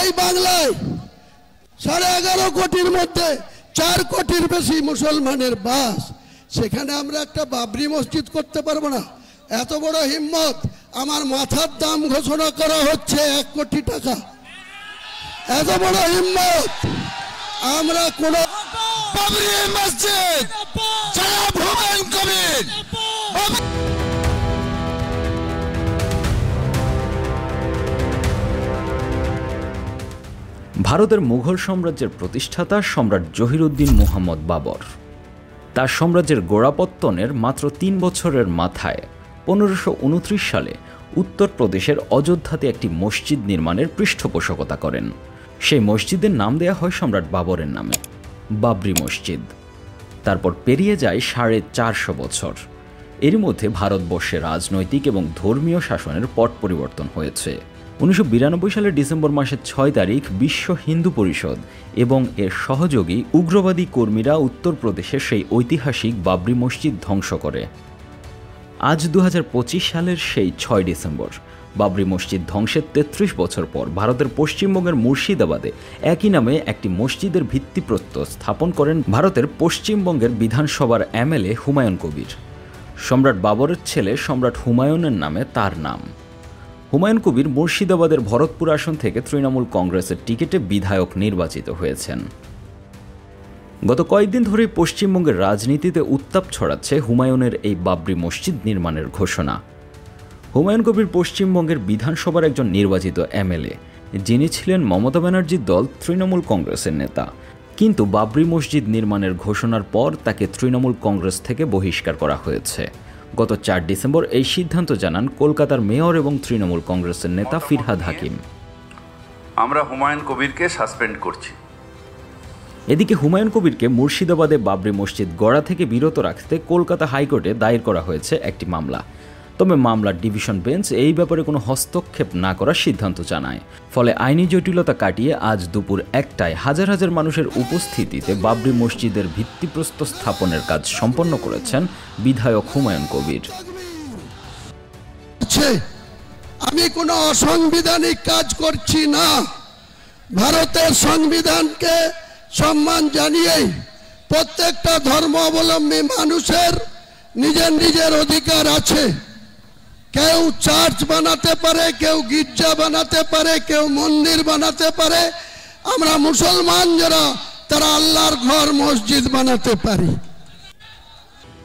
এই বাংলায় 11.5 কোটির মধ্যে 4 কোটির বেশি মুসলমানের বাস, সেখানে আমরা একটা বাবরি মসজিদ করতে পারবো না? এত বড় হিম্মত! আমার মাথার দাম ঘোষণা করা হচ্ছে 1 কোটি টাকা। এত বড় হিম্মত! আমরা কোন বাবরি মসজিদ জনাব হুমায়ুন কবির। ভারতের মুঘল সাম্রাজ্যের প্রতিষ্ঠাতা সম্রাট জহিরুদ্দিন মুহাম্মদ বাবর তার সাম্রাজ্যের গোড়াপত্তনের মাত্র 3 বছরের মাথায় 1529 সালে উত্তরপ্রদেশের অযোধ্যাতে একটি মসজিদ নির্মাণের পৃষ্ঠপোষকতা করেন। সেই মসজিদের নাম দেয়া হয় সম্রাট বাবরের নামে, বাবরি মসজিদ। তারপর পেরিয়ে যায় 450 বছর। এর মধ্যে ভারতবর্ষে রাজনৈতিক এবং ধর্মীয় শাসনের পট পরিবর্তন হয়েছে। 1992 সালের ডিসেম্বর মাসের 6 তারিখ বিশ্ব হিন্দু পরিষদ এবং এর সহযোগী উগ্রবাদী কর্মীরা উত্তরপ্রদেশের সেই ঐতিহাসিক বাবরি মসজিদ ধ্বংস করে। আজ 2025 সালের সেই 6 ডিসেম্বর বাবরি মসজিদ ধ্বংসের 33 বছর পর ভারতের পশ্চিমবঙ্গের মুর্শিদাবাদে একই নামে একটি মসজিদের ভিত্তিপ্রস্তর স্থাপন করেন ভারতের পশ্চিমবঙ্গের বিধানসভার এমএলএ হুমায়ুন কবির। সম্রাট বাবরের ছেলে সম্রাট হুমায়ুনের নামে তার নাম। হুমায়ুন কবির মুর্শিদাবাদের ভরতপুর আসন থেকে তৃণমূল কংগ্রেসের টিকিটে বিধায়ক নির্বাচিত হয়েছেন। গত কয়েকদিন ধরেই পশ্চিমবঙ্গের রাজনীতিতে উত্তাপ ছড়াচ্ছে হুমায়ুনের এই বাবরি মসজিদ নির্মাণের ঘোষণা। হুমায়ুন কবির পশ্চিমবঙ্গের বিধানসভার একজন নির্বাচিত এমএলএ, যিনি ছিলেন মমতা ব্যানার্জির দল তৃণমূল কংগ্রেসের নেতা। কিন্তু বাবরি মসজিদ নির্মাণের ঘোষণার পর তাকে তৃণমূল কংগ্রেস থেকে বহিষ্কার করা হয়েছে। গত 4 ডিসেম্বর এই সিদ্ধান্ত জানান কলকাতার মেয়র এবং তৃণমূল কংগ্রেসের নেতা ফিরহাদ হাকিম। আমরা হুমায়ুন কবিরকে সাসপেন্ড করছি। এদিকে হুমায়ুন কবিরকে মুর্শিদাবাদে বাবরি মসজিদ গড়া থেকে বিরত রাখতে কলকাতা হাইকোর্টে দায়ের করা হয়েছে একটি মামলা। তবে মামলার ডিভিশন বেঞ্চ এই ব্যাপারে কোনো হস্তক্ষেপ না করার সিদ্ধান্ত জানায়। ফলে আইনি জটিলতা কাটিয়ে আজ দুপুর 1টায় হাজার হাজার মানুষের উপস্থিতিতে বাবরি মসজিদের ভিত্তিপ্রস্তর স্থাপনের কাজ সম্পন্ন করেছেন বিধায়ক হুমায়ুন কবির। আমি কোনো অসাংবিধানিক কাজ করছি না। ভারতের সংবিধানকে সম্মান জানিয়েই প্রত্যেকটা ধর্মাবলম্বী মানুষের নিজের নিজের অধিকার আছে। কেউ চার্চ বানাতে পারে, কেউ গির্জা বানাতে পারে, কেউ মন্দির বানাতে পারে। আমরা মুসলমান যারা, তারা আল্লাহর ঘর মসজিদ বানাতে পারি।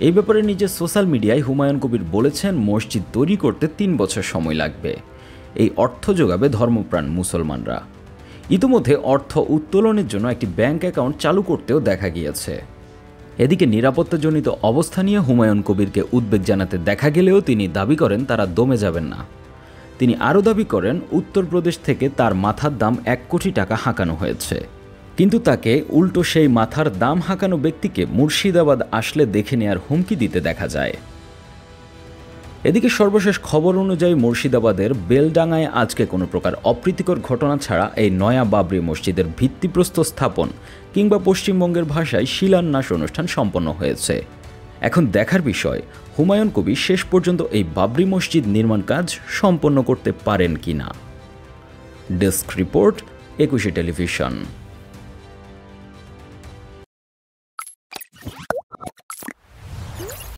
এই ব্যাপারে নিজের সোশ্যাল মিডিয়ায় হুমায়ুন কবির বলেছেন, মসজিদ তৈরি করতে 3 বছর সময় লাগবে। এই অর্থ যোগাবে ধর্মপ্রাণ মুসলমানরা। ইতিমধ্যে অর্থ উত্তোলনের জন্য একটি ব্যাংক অ্যাকাউন্ট চালু করতেও দেখা গিয়েছে। এদিকে নিরাপত্তাজনিত অবস্থা নিয়ে হুমায়ুন কবিরকে উদ্বেগ জানাতে দেখা গেলেও তিনি দাবি করেন তারা দমে যাবেন না। তিনি আরও দাবি করেন উত্তরপ্রদেশ থেকে তার মাথার দাম 1 কোটি টাকা হাঁকানো হয়েছে, কিন্তু তাকে উল্টো সেই মাথার দাম হাঁকানো ব্যক্তিকে মুর্শিদাবাদ আসলে দেখে নেয়ার হুমকি দিতে দেখা যায়। এদিকে সর্বশেষ খবর অনুযায়ী মুর্শিদাবাদের বেলডাঙ্গায় আজকে কোনো প্রকার অপ্রীতিকর ঘটনা ছাড়া এই নয়া বাবরি মসজিদের ভিত্তিপ্রস্তর স্থাপন কিংবা পশ্চিমবঙ্গের ভাষায় শিলান্যাস অনুষ্ঠান সম্পন্ন হয়েছে। এখন দেখার বিষয় হুমায়ুন কবির শেষ পর্যন্ত এই বাবরি মসজিদ নির্মাণ কাজ সম্পন্ন করতে পারেন কিনা। Desk report, 21 television.